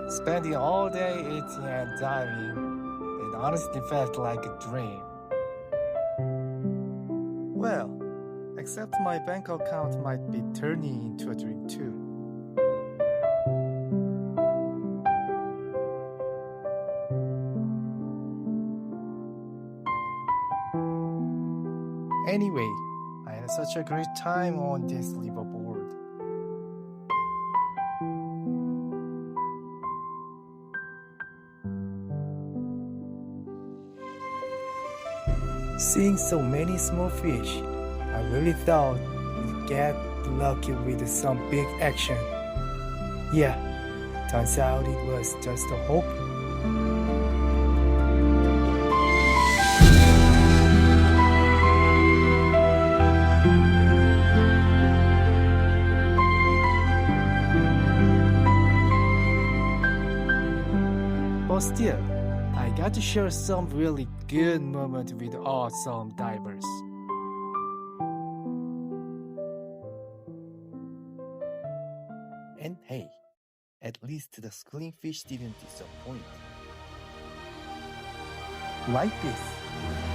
Spending all day eating and diving, it honestly felt like a dream. Well, except my bank account might be turning into a dream too. Anyway, I had such a great time on this liveaboard. Seeing so many small fish, I really thought we'd get lucky with some big action. Yeah, turns out it was just a hope. But still, I got to share some really good moments with awesome divers. And hey, at least the schooling fish didn't disappoint. Like this.